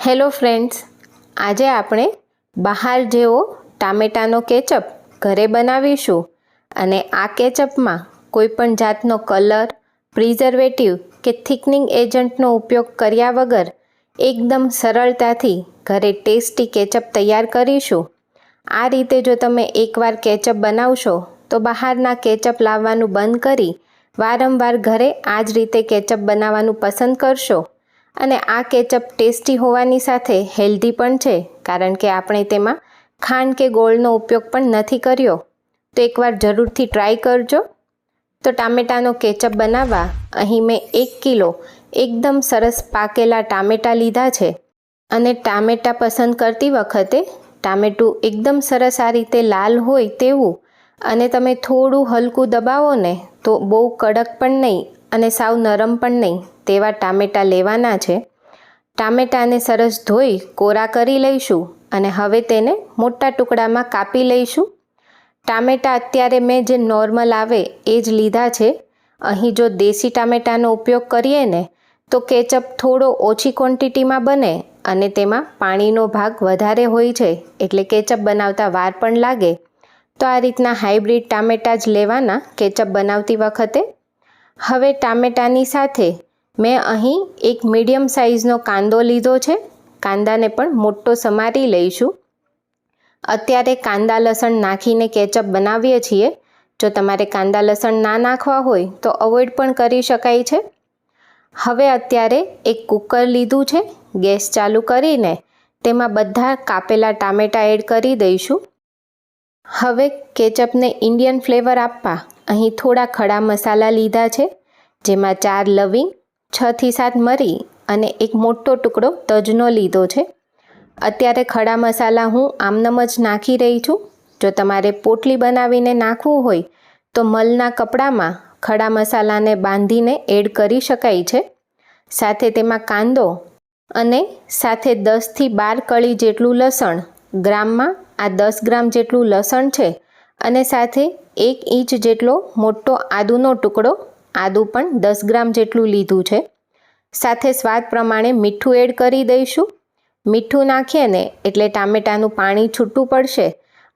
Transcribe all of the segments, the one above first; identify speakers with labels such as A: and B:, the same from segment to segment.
A: Hello friends, આજે આપણે બહાર જેવો ટામેટાનો કેચઅપ ઘરે બનાવીશું અને આ કેચઅપમાં કોઈપણ જાતનો કલર, પ્રિઝર્વેટિવ કે થિકનિંગ એજન્ટનો ઉપયોગ કર્યા વગર એકદમ સરળતાથી ઘરે ટેસ્ટી કેચઅપ તૈયાર કરીશું। આ રીતે જો તમે એકવાર કેચઅપ બનાવશો તો બહારના કેચઅપ લાવવાનું બંધ કરી વારંવાર ઘરે આ જ રીતે કેચઅપ બનાવવાનું પસંદ કરશો। અને આ કેચઅપ ટેસ્ટી હોવાની સાથે હેલ્ધી પણ છે, કારણ કે આપણે તેમાં ખાંડ કે ગોળનો ઉપયોગ પણ નથી કર્યો। તો એકવાર જરૂરથી ટ્રાય કરજો। તો ટામેટાનો કેચઅપ બનાવવા અહીં મેં 1 કિલો એકદમ સરસ પાકેલા ટામેટાં લીધા છે। અને ટામેટાં પસંદ કરતી વખતે ટામેટું એકદમ સરસ આ રીતે લાલ હોય તેવું, અને તમે થોડું હલકું દબાવો ને તો બહુ કડક પણ નહીં અને સાવ નરમ પણ નહીં તેવા ટામેટાં લેવાના છે। ટામેટાને સરસ ધોઈ કોરા કરી લઈશું અને હવે તેને મોટા ટુકડામાં કાપી લઈશું। ટામેટાં અત્યારે મેં જે નોર્મલ આવે એ જ લીધા છે। અહીં જો દેશી ટામેટાનો ઉપયોગ કરીએ ને તો કેચઅપ થોડો ઓછી ક્વોન્ટિટીમાં બને અને તેમાં પાણીનો ભાગ વધારે હોય છે, એટલે કેચઅપ બનાવતા વાર પણ લાગે। તો આ રીતના હાઇબ્રિડ ટામેટાં જ લેવાના કેચઅપ બનાવતી વખતે। હવે ટામેટાની સાથે મેં અહીં એક મીડિયમ સાઇઝનો કાંદો લીધો છે। કાંદાને પણ મોટો સમારી લઈશું। અત્યારે કાંદા લસણ નાખીને કેચઅપ બનાવીએ છીએ। જો તમારે કાંદા લસણ ના નાખવા હોય તો અવોઇડ પણ કરી શકાય છે। હવે અત્યારે એક કુકર લીધું છે। ગેસ ચાલુ કરીને તેમાં બધા કાપેલા ટામેટાં એડ કરી દઈશું। હવે કેચઅપને ઇન્ડિયન ફ્લેવર આપવા અહીં થોડા ખડા મસાલા લીધા છે, જેમાં 4 લવિંગ, 6 થી 7 મરી અને એક મોટો ટુકડો તજનો લીધો છે। અત્યારે ખડા મસાલા હું આમનમ જ નાખી રહી છું। જો તમારે પોટલી બનાવીને નાખવું હોય તો મલના કપડામાં ખડા મસાલાને બાંધીને એડ કરી શકાય છે। સાથે તેમાં કાંદો અને સાથે 10 થી 12 કળી જેટલું લસણ, ગ્રામમાં આ 10 ગ્રામ જેટલું લસણ છે, અને સાથે 1 ઇંચ જેટલો મોટો આદુનો ટુકડો, આદુ પણ 10 ગ્રામ જેટલું લીધું છે। સાથે સ્વાદ પ્રમાણે મીઠું એડ કરી દઈશું। મીઠું નાખીએ ને એટલે ટામેટાનું પાણી છૂટું પડશે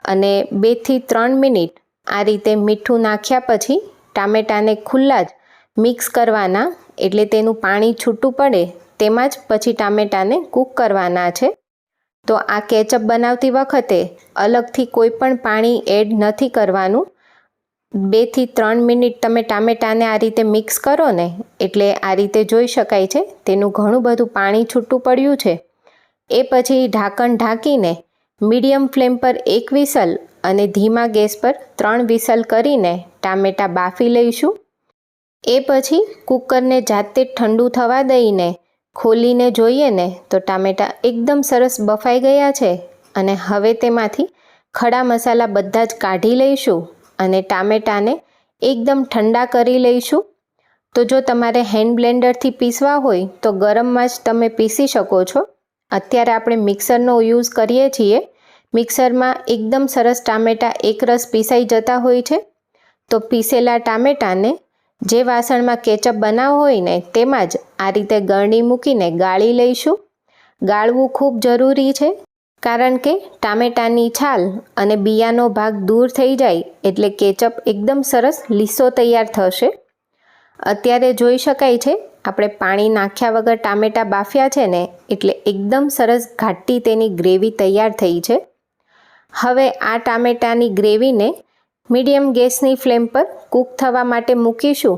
A: અને 2 થી 3 મિનિટ આ રીતે મીઠું નાખ્યા પછી ટામેટાને ખુલ્લા જ મિક્સ કરવાના, એટલે તેનું પાણી છૂટું પડે તેમાં જ પછી ટામેટાને કૂક કરવાના છે। તો આ કેચઅપ બનાવતી વખતે અલગથી કોઈ પણ પાણી એડ નથી કરવાનું। 2 થી 3 મિનિટ તમે ટામેટાને આ રીતે મિક્સ કરો ને એટલે આ રીતે જોઈ શકાય છે તેનું ઘણું બધું પાણી છૂટું પડ્યું છે। એ પછી ઢાંકણ ઢાંકીને મીડિયમ ફ્લેમ પર 1 વિસલ અને ધીમા ગેસ પર 3 વિસલ કરીને ટામેટાં બાફી લઈશું। એ પછી કુકરને જાતે ઠંડુ થવા દઈને ખોલીને જોઈએ ને તો ટામેટાં એકદમ સરસ બફાઈ ગયા છે। અને હવે તેમાંથી ખડા મસાલા બધા જ કાઢી લઈશું અને ટામેટાને એકદમ ઠંડા કરી લઈશું। તો જો તમારે હેન્ડ બ્લેન્ડરથી પીસવા હોય તો ગરમમાં જ તમે પીસી શકો છો। અત્યારે આપણે મિક્સરનો યુઝ કરીએ છીએ। મિક્સરમાં એકદમ સરસ ટામેટાં એકરસ પીસાઈ જતા હોય છે। તો પીસેલા ટામેટાને જે વાસણમાં કેચઅપ બનાવવો હોય ને તેમાં જ આ રીતે ગળણી મૂકીને ગાળી લઈશું। ગાળવું ખૂબ જરૂરી છે, કારણ કે ટામેટાની છાલ અને બિયાનો ભાગ દૂર થઈ જાય એટલે કેચઅપ એકદમ સરસ લીસો તૈયાર થશે। અત્યારે જોઈ શકાય છે આપણે પાણી નાખ્યા વગર ટામેટાં બાફ્યા છે ને એટલે એકદમ સરસ ઘાટી તેની ગ્રેવી તૈયાર થઈ છે। હવે આ ટામેટાની ગ્રેવીને મીડિયમ ગેસની ફ્લેમ પર કૂક થવા માટે મૂકીશું।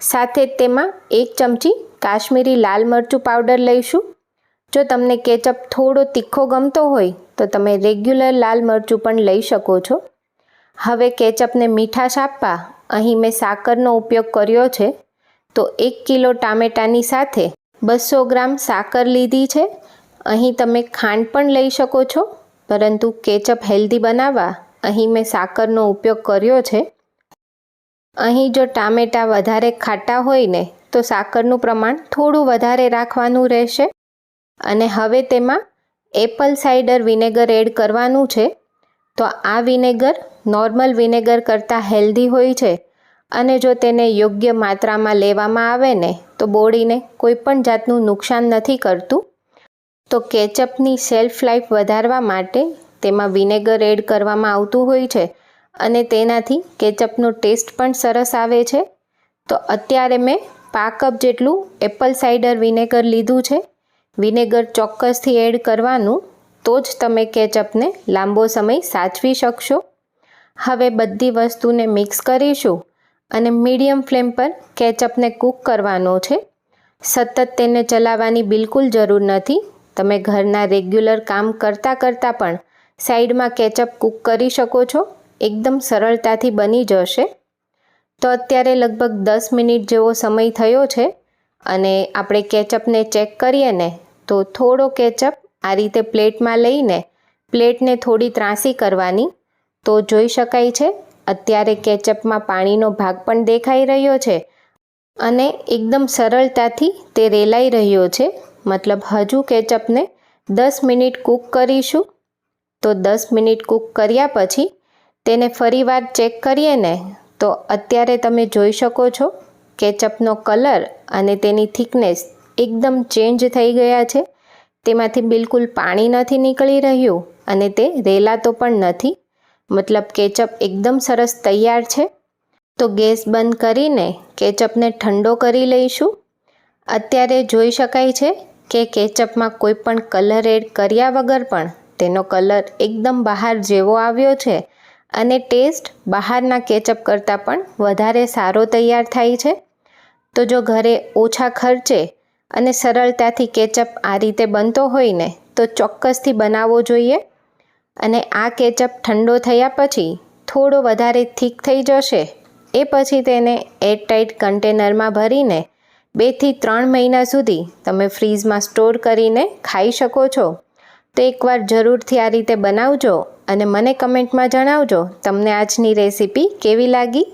A: સાથે તેમાં 1 ચમચી કાશ્મીરી લાલ મરચું પાવડર લઈશું। જો તમને કેચઅપ થોડો તીખો ગમતો હોય તો તમે રેગ્યુલર લાલ મરચું પણ લઈ શકો છો। હવે કેચઅપને મીઠાશ આપવા અહીં મેં સાકરનો ઉપયોગ કર્યો છે। તો 1 કિલો ટામેટાની સાથે 200 ગ્રામ સાકર લીધી છે। અહીં તમે ખાંડ પણ લઈ શકો છો, પરંતુ કેચઅપ હેલ્ધી બનાવવા અહીં મેં સાકરનો ઉપયોગ કર્યો છે। અહીં જો ટામેટાં વધારે ખાટા હોય ને તો સાકરનું પ્રમાણ થોડું વધારે રાખવાનું રહેશે। અને હવે તેમાં એપલ સાઇડર વિનેગર એડ કરવાનું છે। તો આ વિનેગર નોર્મલ વિનેગર કરતાં હેલ્ધી હોય છે, અને જો તેને યોગ્ય માત્રામાં લેવામાં આવે ને તો બોડીને કોઈ પણ જાતનું નુકસાન નથી કરતું। તો કેચઅપની શેલ્ફ લાઈફ વધારવા માટે તેમાં વિનેગર એડ કરવામાં આવતું હોય છે અને તેનાથી કેચઅપનો ટેસ્ટ પણ સરસ આવે છે. તો અત્યારે મેં 5 કપ જેટલું એપલ સાઇડર વિનેગર લીધું છે. વિનેગર ચોક્કસથી એડ કરવાનું, તો જ તમે કેચઅપને લાંબો સમય સાચવી શકશો. હવે બધી વસ્તુને મિક્સ કરીશું અને મીડિયમ ફ્લેમ પર કેચઅપને કૂક કરવાનો છે. સતત તેને ચલાવવાની બિલકુલ જરૂર નથી. તમે ઘરના રેગ્યુલર કામ કરતાં પણ સાઈડમાં કેચઅપ કૂક કરી શકો છો. એકદમ સરળતાથી બની જશે. તો અત્યારે લગભગ 10 મિનિટ જેવો સમય થયો છે અને આપણે કેચઅપને ચેક કરીએ ને તો થોડો કેચઅપ આ રીતે પ્લેટમાં લઈને પ્લેટને થોડી ત્રાંસી કરવાની, તો જોઈ શકાય છે અત્યારે કેચઅપમાં પાણીનો ભાગ પણ દેખાઈ રહ્યો છે અને એકદમ સરળતાથી તે રેલાઈ રહ્યો છે. મતલબ હજુ કેચઅપને 10 મિનિટ કૂક કરીશું. તો 10 મિનિટ કૂક કર્યા પછી તેને ફરીવાર ચેક કરીએ ને તો અત્યારે તમે જોઈ શકો છો કેચઅપનો કલર અને તેની થિકનેસ એકદમ ચેન્જ થઈ ગયા છે. તેમાંથી બિલકુલ પાણી નથી નીકળી રહ્યું અને તે રેલાતો પણ નથી. મતલબ કેચઅપ એકદમ સરસ તૈયાર છે. તો ગેસ બંધ કરીને કેચઅપને ઠંડો કરી લઈશું. અત્યારે જોઈ શકાય છે કે કેચઅપમાં કોઈ પણ કલર એડ કર્યા વગર પણ તેનો કલર એકદમ બહાર જેવો આવ્યો છે અને ટેસ્ટ બહારના કેચઅપ કરતાં પણ વધારે સારો તૈયાર થાય છે. તો જો ઘરે ઓછા ખર્ચે અને સરળતાથી કેચઅપ આ રીતે બનતો હોય ને તો ચોક્કસથી બનાવવો જોઈએ. અને આ કેચઅપ ઠંડો થયા પછી થોડો વધારે થીક થઈ જશે. એ પછી તેને એરટાઇટ કન્ટેનરમાં ભરીને 2 થી 3 મહિના સુધી તમે ફ્રીઝમાં સ્ટોર કરીને ખાઈ શકો છો. તો એકવાર જરૂરથી આ રીતે બનાવજો અને મને કમેન્ટમાં જણાવજો તમને આજની રેસીપી કેવી લાગી.